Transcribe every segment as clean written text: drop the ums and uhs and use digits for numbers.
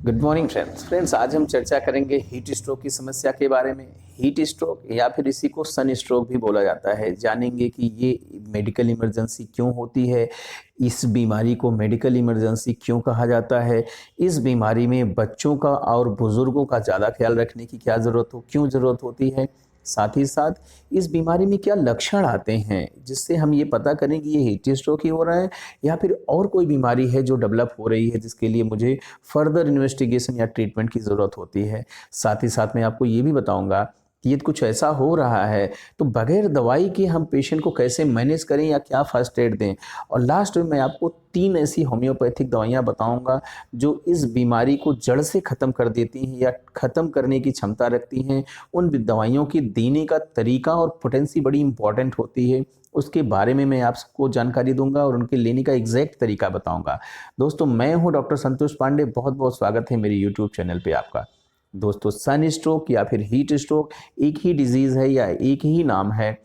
Good morning friends, आज हम चर्चा करेंगे हीट स्ट्रोक की समस्या के बारे में। हीट स्ट्रोक या फिर इसी को सन स्ट्रोक भी बोला जाता है। जानेंगे कि ये मेडिकल इमरजेंसी क्यों होती है, इस बीमारी को मेडिकल इमरजेंसी क्यों कहा जाता है, इस बीमारी में बच्चों का और बुजुर्गों का ज़्यादा ख्याल रखने की क्या क्यों ज़रूरत होती है, साथ ही साथ इस बीमारी में क्या लक्षण आते हैं जिससे हम ये पता करें कि ये हीट स्ट्रोक ही हो रहा है या फिर और कोई बीमारी है जो डेवलप हो रही है जिसके लिए मुझे फर्दर इन्वेस्टिगेशन या ट्रीटमेंट की ज़रूरत होती है। साथ ही साथ मैं आपको ये भी बताऊंगा कि ये कुछ ऐसा हो रहा है तो बगैर दवाई के हम पेशेंट को कैसे मैनेज करें या क्या फर्स्ट एड दें। और लास्ट में मैं आपको 3 ऐसी होम्योपैथिक दवाइयाँ बताऊंगा जो इस बीमारी को जड़ से ख़त्म कर देती हैं या ख़त्म करने की क्षमता रखती हैं। उन दवाइयों की देने का तरीका और पोटेंसी बड़ी इंपॉर्टेंट होती है, उसके बारे में मैं आपको जानकारी दूंगा और उनके लेने का एग्जैक्ट तरीका बताऊंगा। दोस्तों, मैं हूं डॉक्टर संतोष पांडे, बहुत बहुत स्वागत है मेरे यूट्यूब चैनल पे आपका। दोस्तों, सन स्ट्रोक या फिर हीट स्ट्रोक एक ही डिजीज़ है या एक ही नाम है।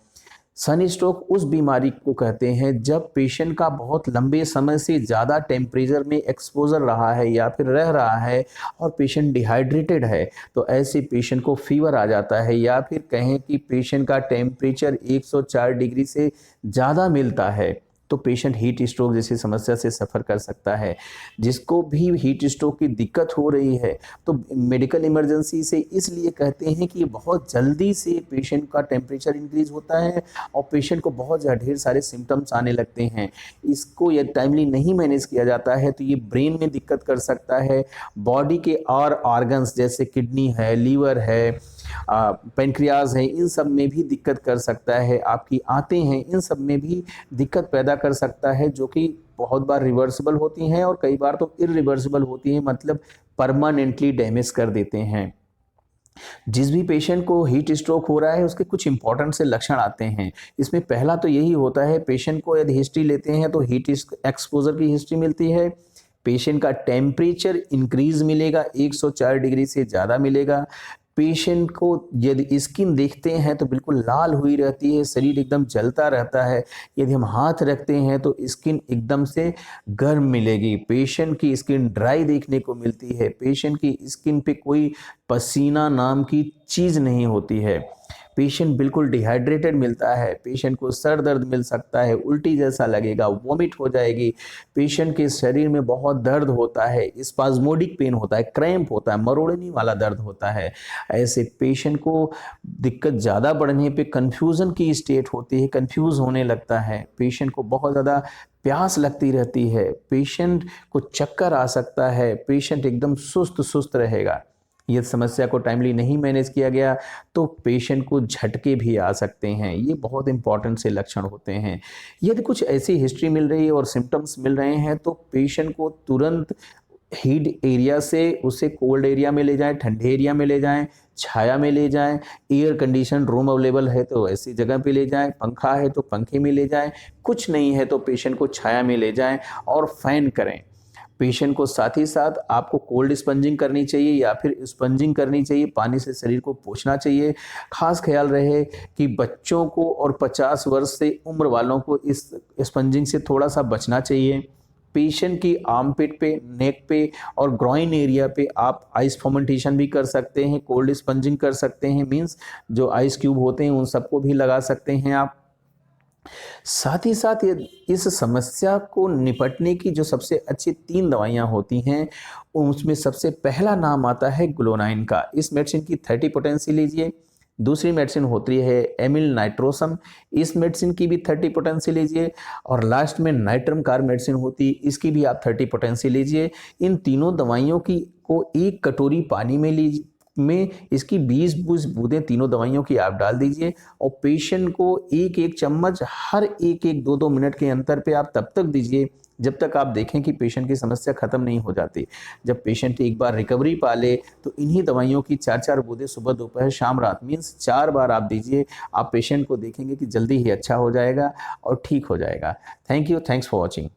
सन स्ट्रोक उस बीमारी को कहते हैं जब पेशेंट का बहुत लंबे समय से ज़्यादा टेम्परेचर में एक्सपोजर रहा है या फिर रह रहा है और पेशेंट डिहाइड्रेटेड है, तो ऐसे पेशेंट को फीवर आ जाता है या फिर कहें कि पेशेंट का टेम्परेचर 104 डिग्री से ज़्यादा मिलता है तो पेशेंट हीट स्ट्रोक जैसी समस्या से सफ़र कर सकता है। जिसको भी हीट स्ट्रोक की दिक्कत हो रही है तो मेडिकल इमरजेंसी से इसलिए कहते हैं कि ये बहुत जल्दी से पेशेंट का टेम्परेचर इंक्रीज होता है और पेशेंट को बहुत ढेर सारे सिम्टम्स आने लगते हैं। इसको यदि टाइमली नहीं मैनेज किया जाता है तो ये ब्रेन में दिक्कत कर सकता है, बॉडी के और ऑर्गन्स जैसे किडनी है, लीवर है, पेनक्रियाज है, इन सब में भी दिक्कत कर सकता है। आपकी आंतें हैं, इन सब में भी दिक्कत पैदा कर सकता है, जो कि बहुत बार रिवर्सिबल होती हैं और कई बार तो इरिवर्सिबल होती हैं, मतलब परमानेंटली डैमेज कर देते हैं। जिस भी पेशेंट को हीट स्ट्रोक हो रहा है उसके कुछ इंपॉर्टेंट से लक्षण आते हैं। इसमें पहला तो यही होता है, पेशेंट को यदि हिस्ट्री लेते हैं तो हीट एक्सपोजर की हिस्ट्री मिलती है। पेशेंट का टेम्परेचर इंक्रीज मिलेगा, 104 डिग्री से ज़्यादा मिलेगा। पेशेंट को यदि स्किन देखते हैं तो बिल्कुल लाल हुई रहती है, शरीर एकदम जलता रहता है। यदि हम हाथ रखते हैं तो स्किन एकदम से गर्म मिलेगी। पेशेंट की स्किन ड्राई देखने को मिलती है। पेशेंट की स्किन पे कोई पसीना नाम की चीज़ नहीं होती है। पेशेंट बिल्कुल डिहाइड्रेटेड मिलता है। पेशेंट को सर दर्द मिल सकता है, उल्टी जैसा लगेगा, वॉमिट हो जाएगी। पेशेंट के शरीर में बहुत दर्द होता है, स्पाज्मोडिक पेन होता है, क्रैम्प होता है, मरोड़ने वाला दर्द होता है। ऐसे पेशेंट को दिक्कत ज़्यादा बढ़ने पे कन्फ्यूज़न की स्टेट होती है, कन्फ्यूज़ होने लगता है। पेशेंट को बहुत ज़्यादा प्यास लगती रहती है, पेशेंट को चक्कर आ सकता है, पेशेंट एकदम सुस्त सुस्त रहेगा। ये समस्या को टाइमली नहीं मैनेज किया गया तो पेशेंट को झटके भी आ सकते हैं। ये बहुत इंपॉर्टेंट से लक्षण होते हैं। यदि कुछ ऐसी हिस्ट्री मिल रही है और सिम्टम्स मिल रहे हैं तो पेशेंट को तुरंत हीट एरिया से उसे कोल्ड एरिया में ले जाएं, ठंडे एरिया में ले जाएं, छाया में ले जाएं, एयर कंडीशन रूम अवेलेबल है तो ऐसी जगह पे ले जाएं, पंखा है तो पंखे में ले जाएं, कुछ नहीं है तो पेशेंट को छाया में ले जाएं और फैन करें। पेशेंट को साथ ही साथ आपको कोल्ड स्पंजिंग करनी चाहिए या फिर स्पंजिंग करनी चाहिए, पानी से शरीर को पोंछना चाहिए। खास ख्याल रहे कि बच्चों को और 50 वर्ष से उम्र वालों को इस स्पंजिंग से थोड़ा सा बचना चाहिए। पेशेंट की आर्मपिट पे, नेक पे और ग्रॉइन एरिया पे आप आइस फर्मेंटेशन भी कर सकते हैं, कोल्ड स्पंजिंग कर सकते हैं, मीन्स जो आइस क्यूब होते हैं उन सबको भी लगा सकते हैं आप। साथ ही साथ इस समस्या को निपटने की जो सबसे अच्छी 3 दवाइयाँ होती हैं उसमें सबसे पहला नाम आता है ग्लोनाइन का। इस मेडिसिन की 30 पोटेंसी लीजिए। दूसरी मेडिसिन होती है एमिल नाइट्रोसम, इस मेडिसिन की भी 30 पोटेंसी लीजिए। और लास्ट में नाइट्रम कार मेडिसिन होती है, इसकी भी आप 30 पोटेंसी लीजिए। इन तीनों दवाइयों की को 1 कटोरी पानी में लीजिए, में इसकी 20 बूंदें तीनों दवाइयों की आप डाल दीजिए और पेशेंट को 1-1 चम्मच हर 1-1, 2-2 मिनट के अंतर पे आप तब तक दीजिए जब तक आप देखें कि पेशेंट की समस्या खत्म नहीं हो जाती। जब पेशेंट एक बार रिकवरी पा ले तो इन्हीं दवाइयों की 4-4 बूंदें सुबह, दोपहर, शाम, रात, मीन्स 4 बार आप दीजिए। आप पेशेंट को देखेंगे कि जल्दी ही अच्छा हो जाएगा और ठीक हो जाएगा। Thank you, thanks for watching.